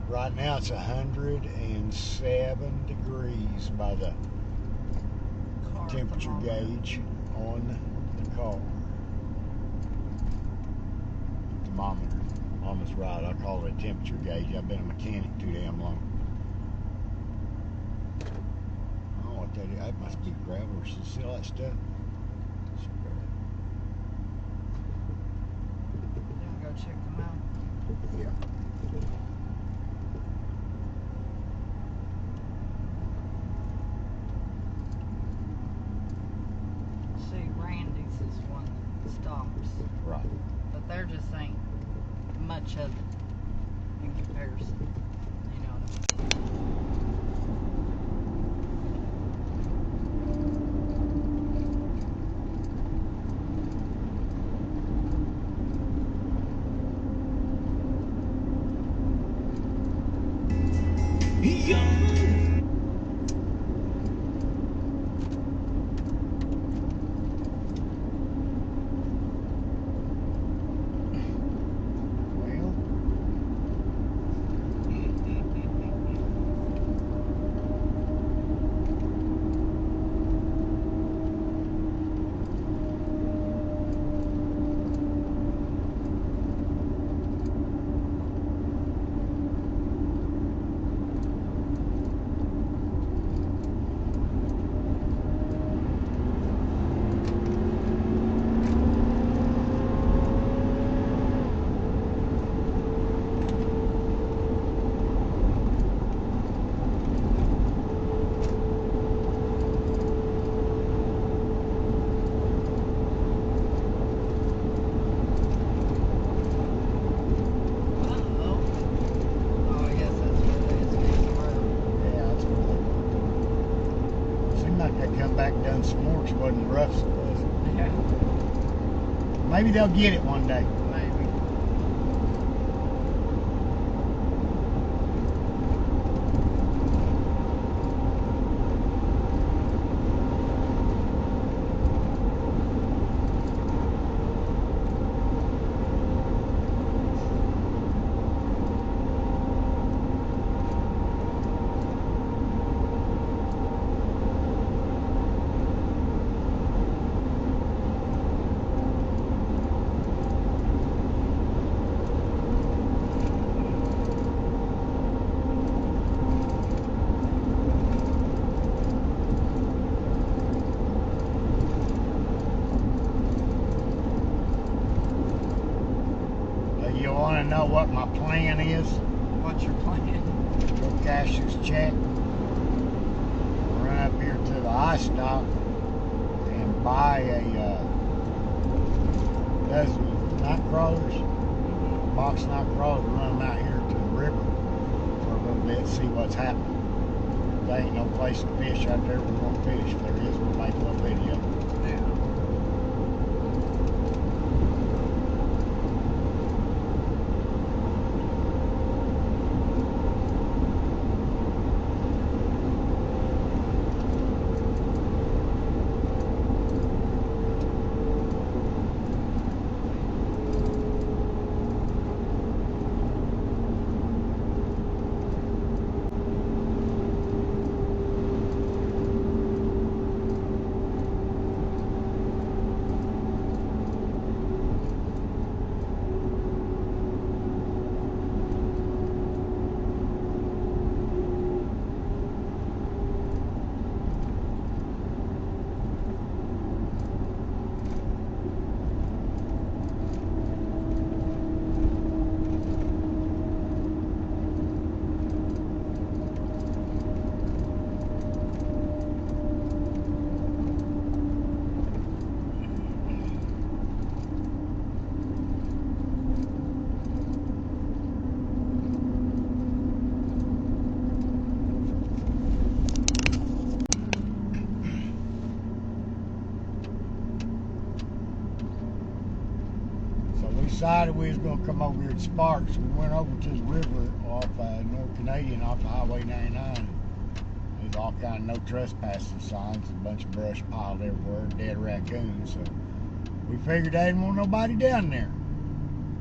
Right now it's 107 degrees by the temperature gauge on the car. Thermometer. Mama's right. I call it a temperature gauge. I've been a mechanic too damn long. I don't know what that is. That must be gravel. You see all that stuff? Then go check them out. Yeah. See, Randy's is one that stops. Right. But there just ain't much of it in comparison. You know what I done some more, which wasn't rough, so was it? Yeah. Maybe they'll get it one day. Maybe. You want to know what my plan is? What's your plan? Go cash this check, run up here to the ice stop, and buy a dozen night crawlers, box night crawlers, run them out here to the river for a little bit, see what's happening. There ain't no place to fish out there, we won't fish. If there is, we'll make a little video. Yeah. Decided we was going to come over here to Sparks. We went over to the river off North Canadian off of Highway 99. There's all kind of no trespassing signs, a bunch of brush piled everywhere, dead raccoons. So we figured they didn't want nobody down there.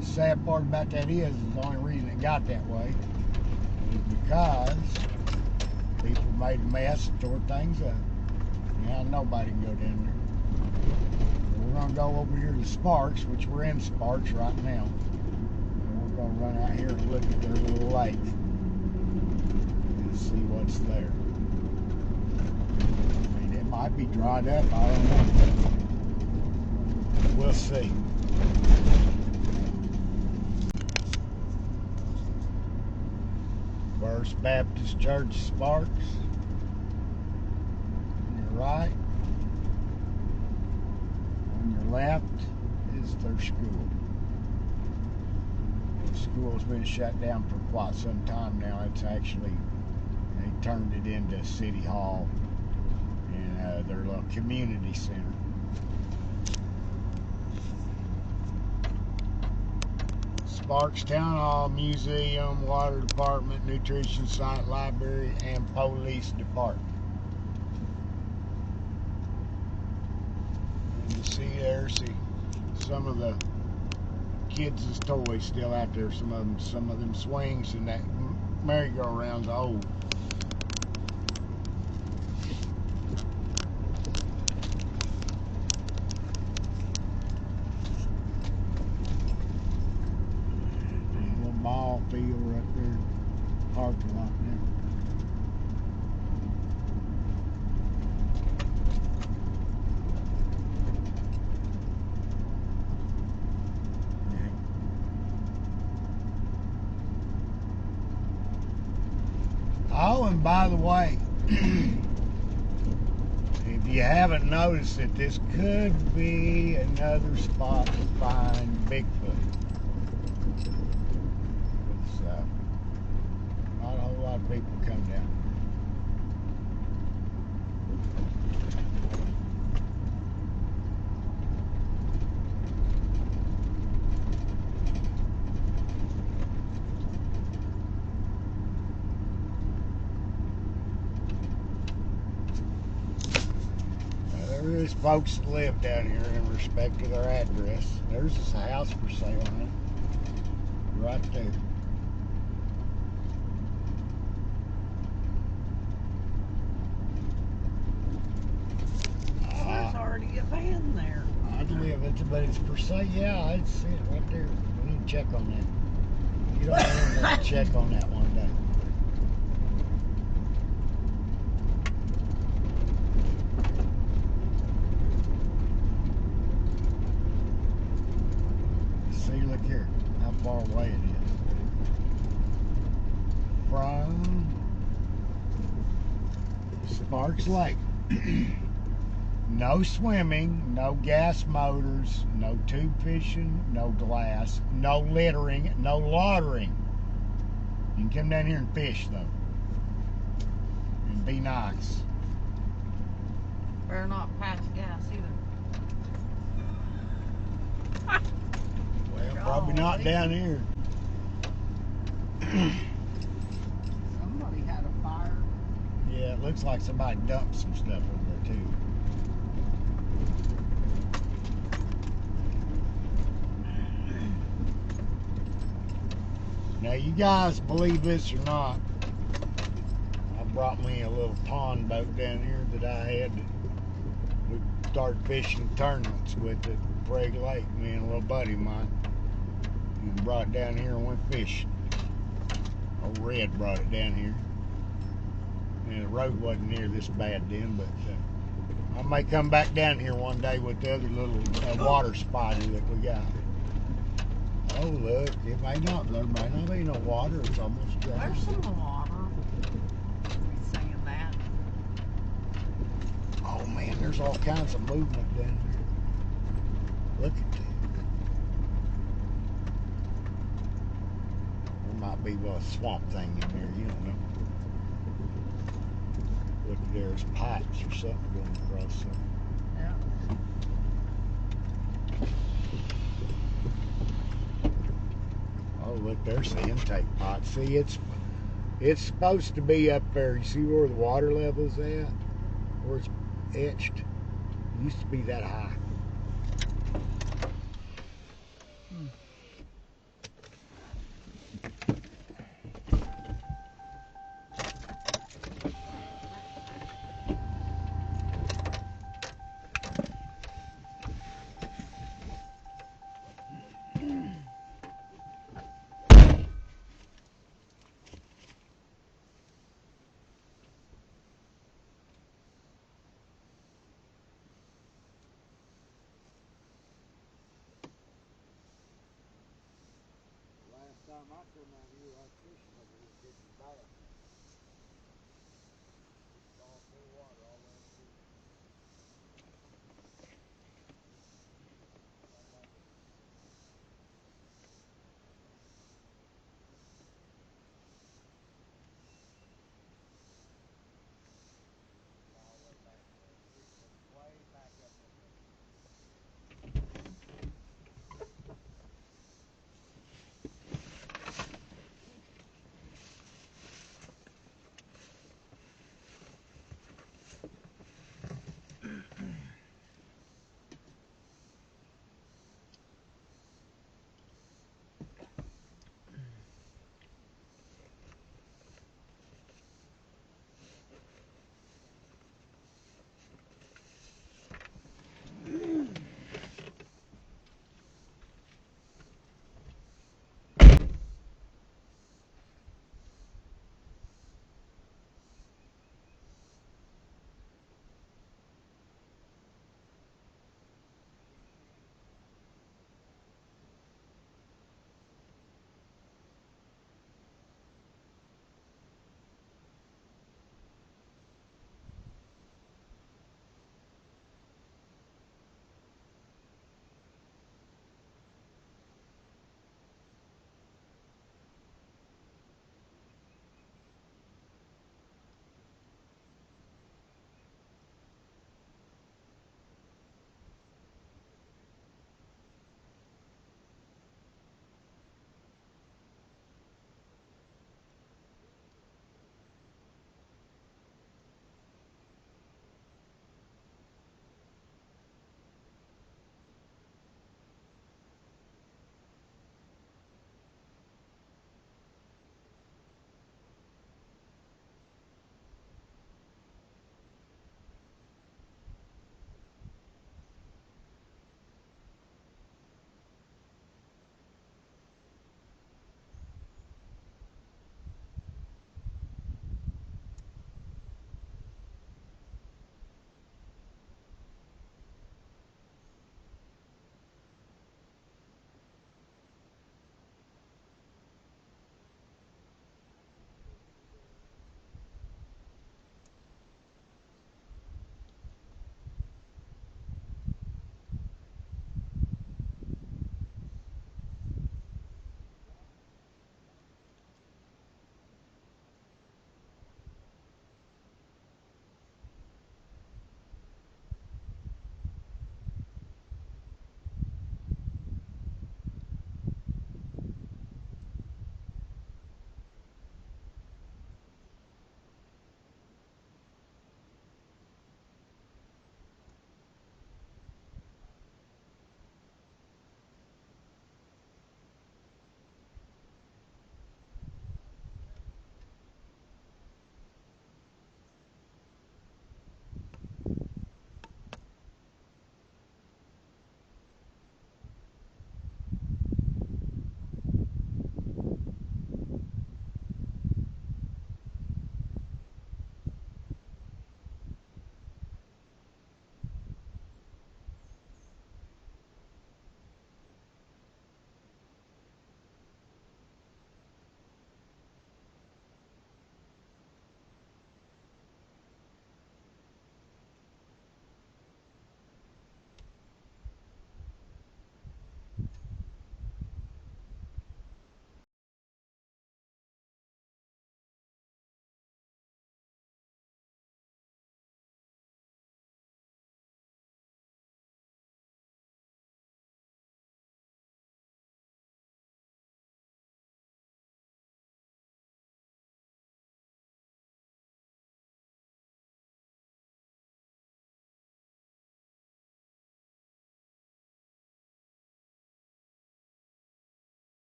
The sad part about that is the only reason it got that way is because people made a mess and tore things up. Now nobody can go down there. We're going to go over here to Sparks, which we're in Sparks right now. And we're going to run out here and look at their little lake and see what's there. I mean, it might be dried up, I don't know. We'll see. First Baptist Church, Sparks. On your right. On your left is their school. The school's been shut down for quite some time now. It's actually, they turned it into City Hall and their little community center. Sparks Town Hall, Museum, Water Department, Nutrition Site, Library, and Police Department. And you see there, some of the kids' toys still out there. Some of them swings and that merry-go-round's old. Ball field right there, parking lot there. Oh, and by the way, if you haven't noticed it, this could be another spot to find Bigfoot. Not a whole lot of people come down. Now, there is folks that live down here in respect to their address. There's this house for sale on it. Right there. Already a van there. I'd live it, but it's for sale. Yeah, I'd see it right there. We need to check on that. You don't want to check on that one day. See, look here, how far away it is from Sparks Lake. No swimming, no gas motors, no tube fishing, no glass, no littering, no loitering. You can come down here and fish, though. And be nice. Better not pass gas either. Well, probably not down here. Somebody had a fire. Yeah, it looks like somebody dumped some stuff over there, too. Now, you guys believe this or not, I brought me a little pond boat down here that I had. We started fishing tournaments with at Prague Lake, me and a little buddy of mine. And brought it down here and went fishing. Old Red brought it down here. And the road wasn't near this bad then, but I may come back down here one day with the other little water spider that we got. Oh, look, there may not be no water. It's almost dry. There's some water. He's saying that. Oh, man, there's all kinds of movement down here. Look at that. There might be a swamp thing in there, you don't know. Look, there's pipes or something going across there. Yeah. Oh, look, there's the intake pipe. See, it's supposed to be up there. You see where the water level's at? Where it's etched? It used to be that high. time I come out here, I was fishing over here catching bass. It's all full of water all the way up here. All the way back there. The creek goes way back up in there.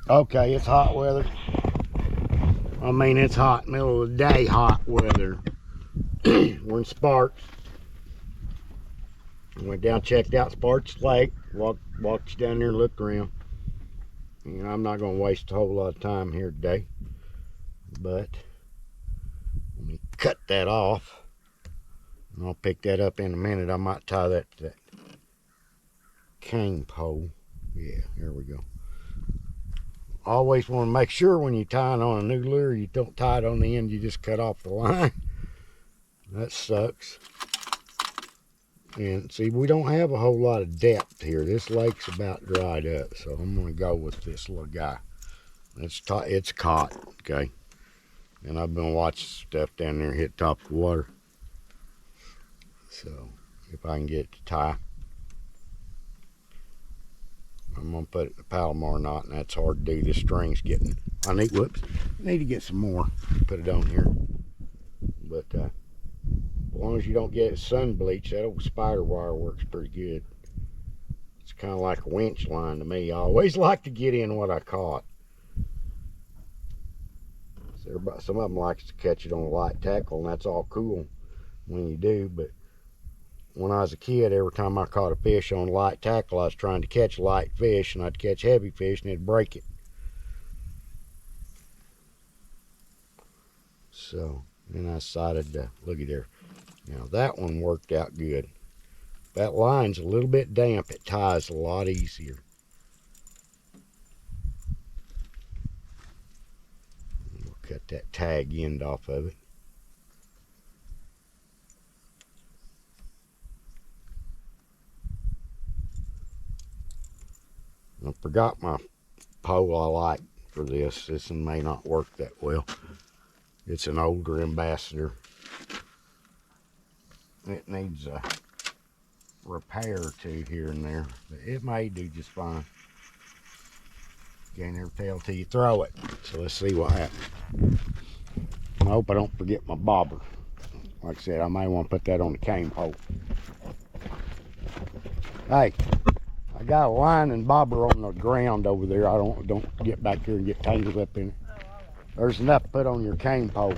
Okay, it's hot weather. I mean, it's hot, middle of the day hot weather. We're in Sparks. Went down, checked out Sparks Lake. Walked down there and looked around. You know, I'm not going to waste a whole lot of time here today. But let me cut that off. And I'll pick that up in a minute. I might tie that to that cane pole. Yeah, there we go. Always want to make sure when you tie it on a new lure, you don't tie it on the end, you just cut off the line. That sucks. And see, we don't have a whole lot of depth here. This lake's about dried up, so I'm going to go with this little guy. It's caught, okay? And I've been watching stuff down there hit top of the water. So, if I can get it to tie, I'm going to put it in the Palomar knot, and that's hard to do. This string's getting, I need to get some more, put it on here. But, as long as you don't get it sun bleached, that old spider wire works pretty good. It's kind of like a winch line to me. I always like to get in what I caught. So some of them likes to catch it on a light tackle, and that's all cool when you do. But when I was a kid, every time I caught a fish on light tackle, I was trying to catch light fish, and I'd catch heavy fish, and it'd break it. So then I decided to look at there. Now that one worked out good. That line's a little bit damp. It ties a lot easier. We'll cut that tag end off of it. I forgot my pole I like for this. This one may not work that well. It's an older Ambassador. It needs a repair or two here and there, but it may do just fine. Can't never tell till you throw it. So let's see what happens. I hope I don't forget my bobber. Like I said, I may want to put that on the cane pole. Hey, I got a line and bobber on the ground over there. I don't get back here and get tangled up in it. There's enough to put on your cane pole,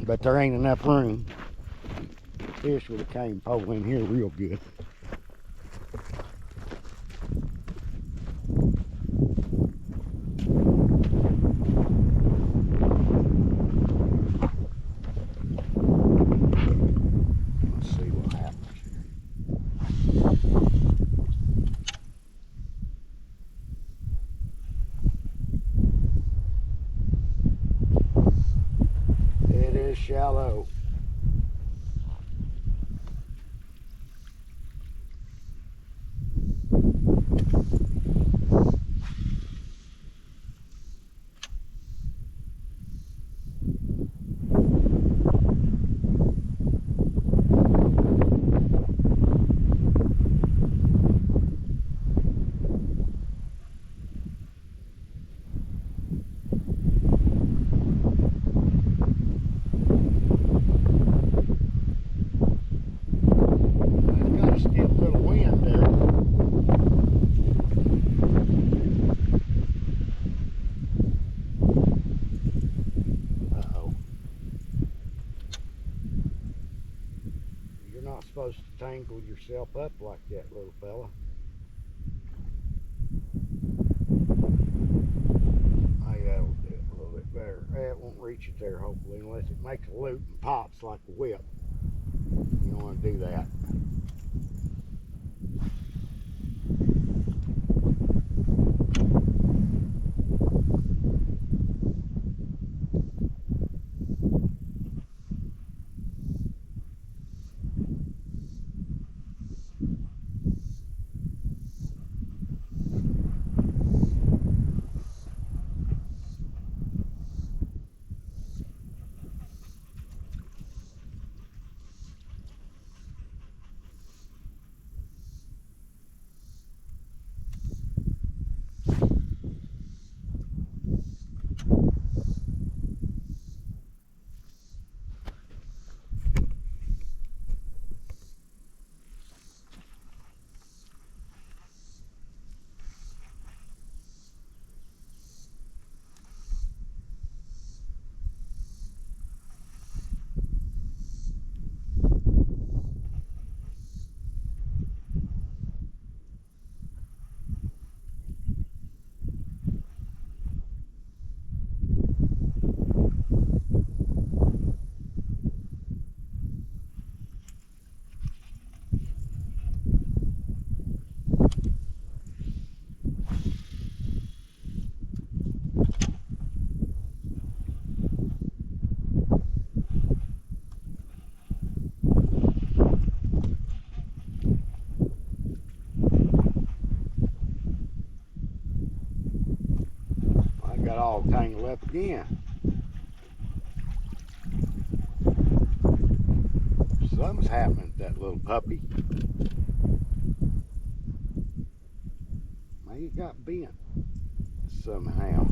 but there ain't enough room to fish with a cane pole in here real good. Let's see what happens here. It is shallow. Supposed to tangle yourself up like that, little fella. Hey, that'll do it a little bit better. It won't reach it there, hopefully, unless it makes a loop and pops like a whip. You don't want to do that. up again. Something's happening to that little puppy. Maybe it got bent somehow.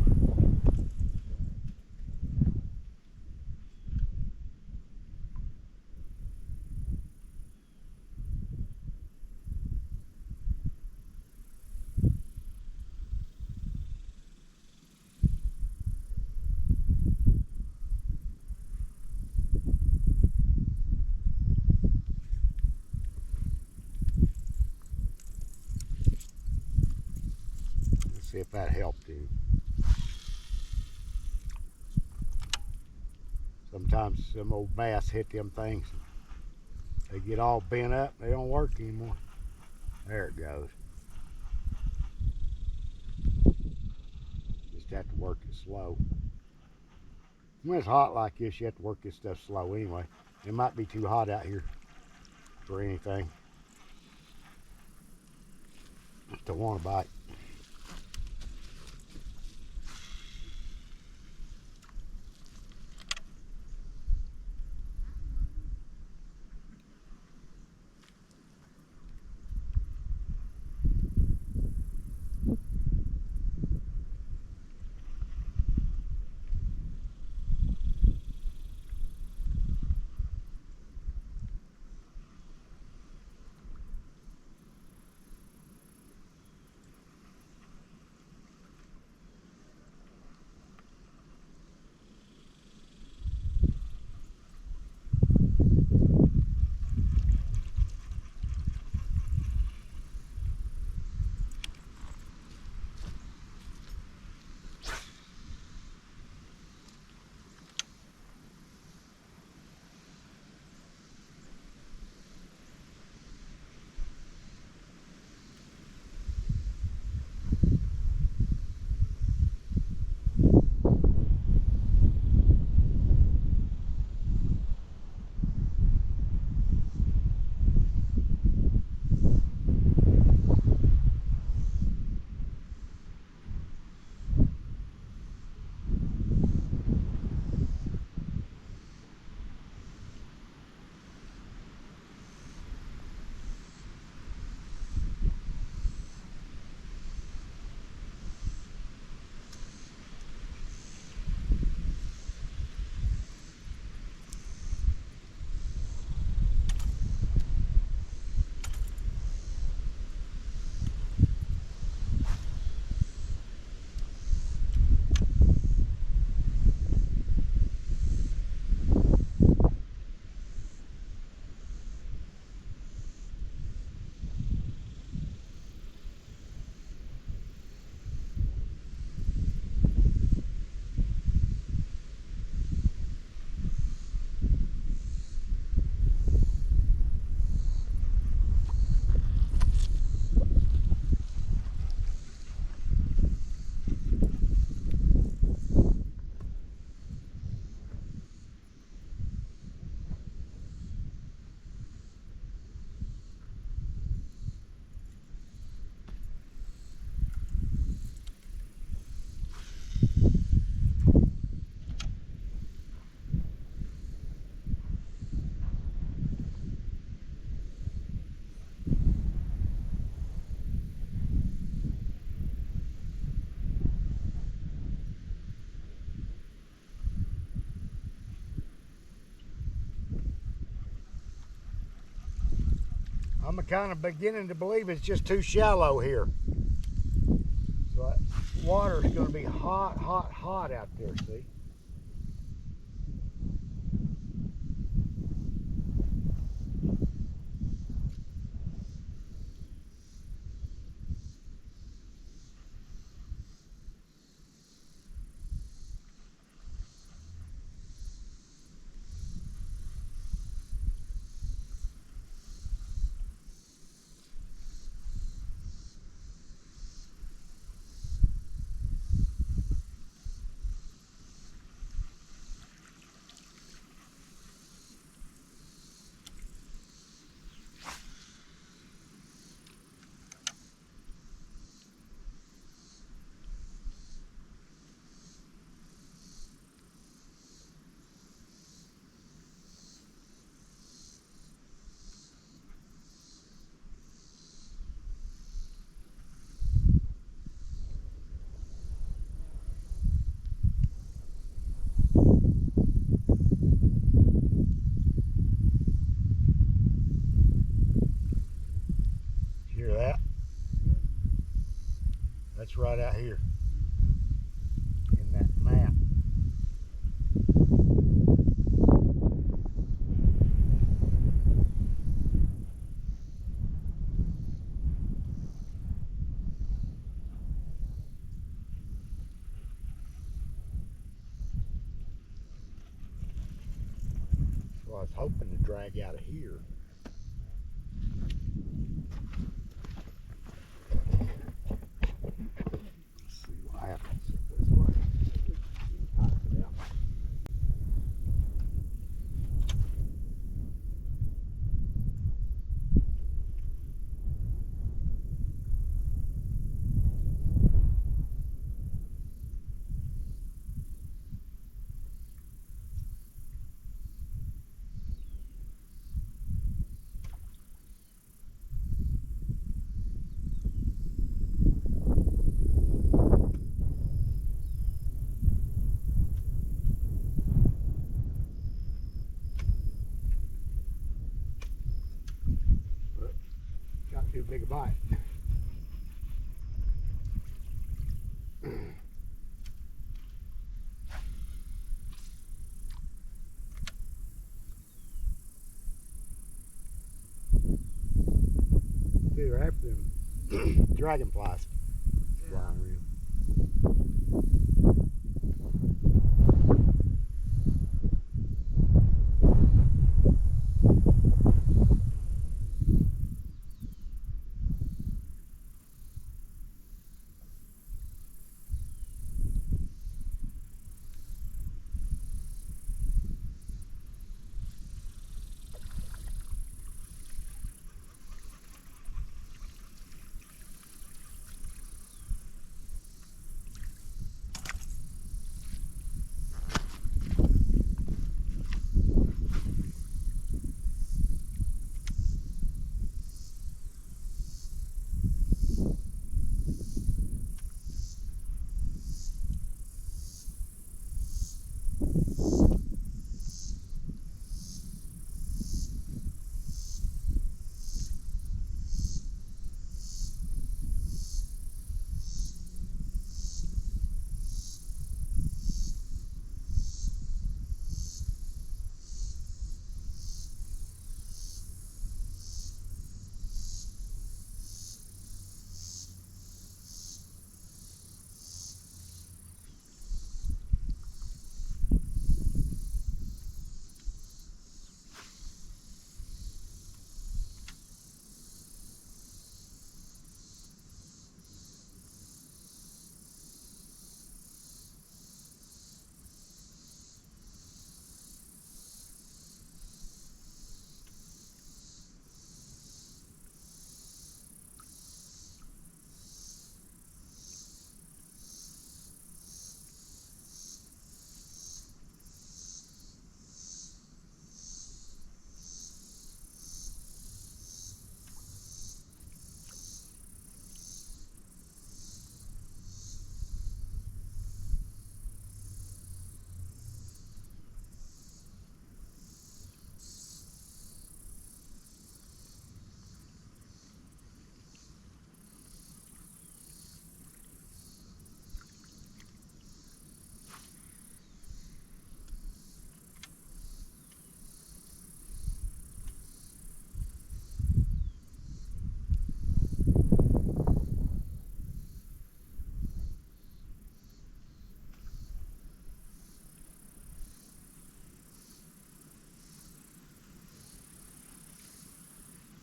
Let's see if that helped him. Sometimes some old bass hit them things. They get all bent up. They don't work anymore. There it goes. Just have to work it slow. When it's hot like this, you have to work this stuff slow anyway. It might be too hot out here for anything to want to bite. I'm kind of beginning to believe it's just too shallow here. So that water is going to be hot, hot, hot out there, see? It's right out here in that map. So I was hoping to drag out of here. Let's see what happens this way. Tighten it out. Got too big a bite. They're after them dragonflies flying around.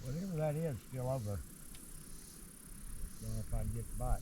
Whatever that is, still over. Don't know if I can get the bite.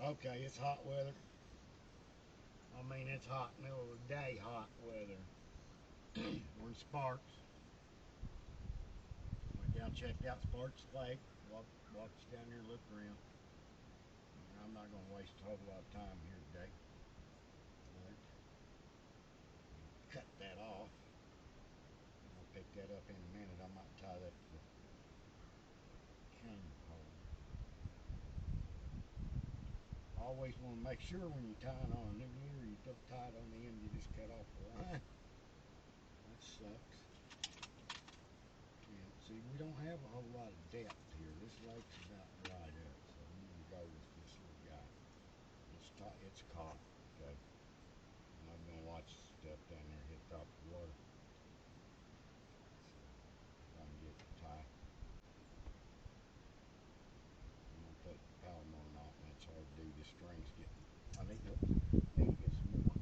Okay, it's hot weather. I mean, it's hot, middle of the day hot weather. We're in Sparks. Went down, checked out Sparks Lake. Walked down there, looked around. I'm not going to waste a whole lot of time here today. But cut that off. I'll pick that up in a minute. I might tie that to the cane pole. Always want to make sure when you're tying on a new lure, you don't tie it on the end, you just cut off the line. That sucks. And see, we don't have a whole lot of depth here. This lake's about dried up, so I'm going to go with this little guy. It's caught, okay? And I'm going to watch stuff down there hit top of the water. So, if I can get it tight. I'm going to put the Palomar knot, and that's hard to do. The string's getting, I need to get some more.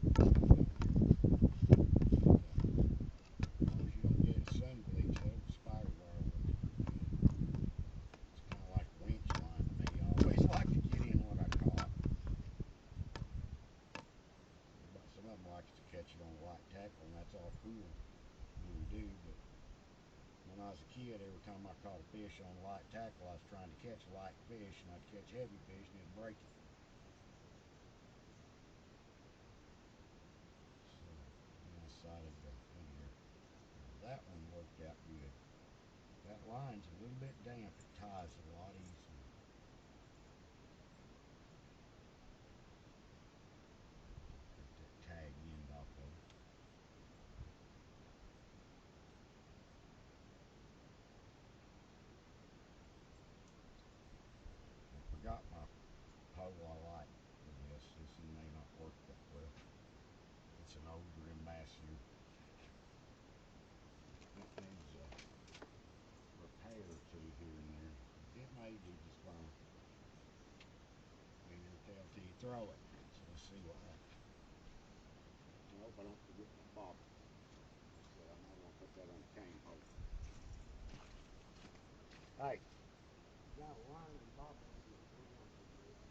As long as you don't get it sun bleached, that spider wire works pretty good. It's kind of like winch line to me. I always like to get in what I caught. But some of them like to catch it on light tackle, and that's all cool when you do. But when I was a kid, every time I caught a fish on light tackle, I was trying to catch a light fish, and I'd catch heavy fish, and it'd break it. So I decided to figure that one worked out good. That line's a little bit damp. It ties a lot easier. Get that tag end off of it. I forgot my pole I like for this. This one may not work that well. It's an older ambassador. It needs a repair or two here and there. It may be just fine. You never tell till you throw it. So let's see what happens. I hope I don't forget my bobber. So I might want to put that on the cane pole. Hey, you got a line and bobber on your drum over there.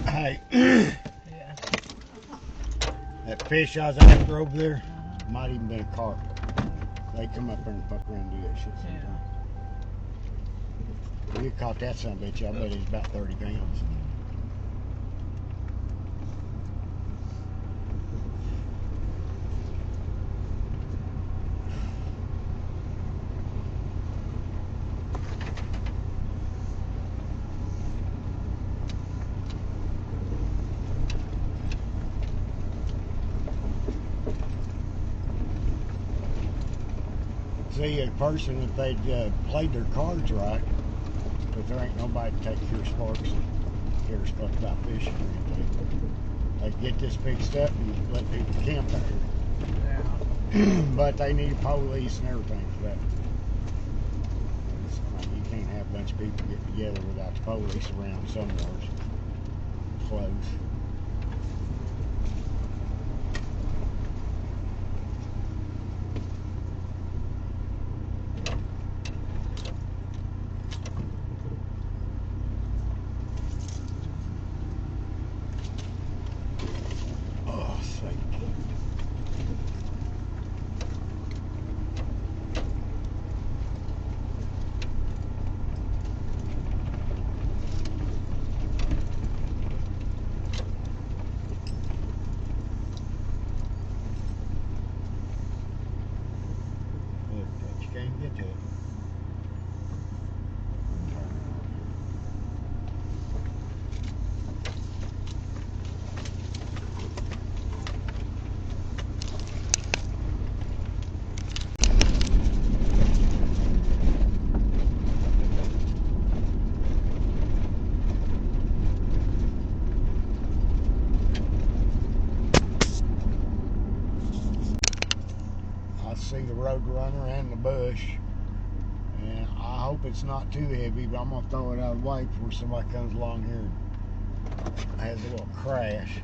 Hey, Yeah. that fish I was after over there might even been a carp. They come up there and fuck around and do that shit sometimes. We caught that son of a bitch. I bet he's about 30 pounds. See, a person, if they'd played their cards right, but there ain't nobody to take care of sparks and care a fuck about fishing or anything. They get this fixed up and let people camp out here. Yeah. But they need police and everything for that. It's like you can't have a bunch of people get together without the police around somewhere. Close. Oh, sake. Look, but you can't get to it. I see the road runner and the bush, and I hope it's not too heavy, but I'm gonna throw it out of the way before somebody comes along here and has a little crash.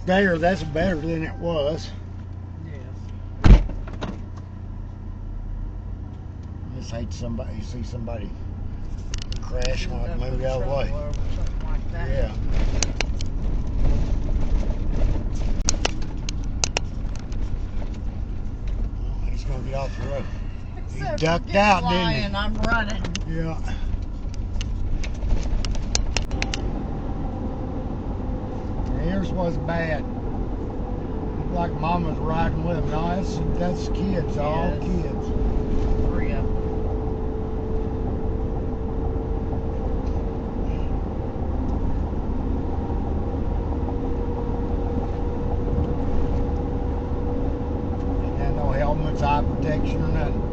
There, that's better than it was. Yes. I just hate somebody see somebody crash when I move out of the way. Something like that. Yeah. Well, he's gonna get off the road. Except for ducked get out, didn't flying, he? I'm running. Yeah. Theirs was bad. Looked like Mama's riding with him. No, that's kids, all Yes. kids. 3 of them. Ain't got no helmets, eye protection, or nothing.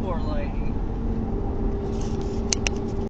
Poor lady.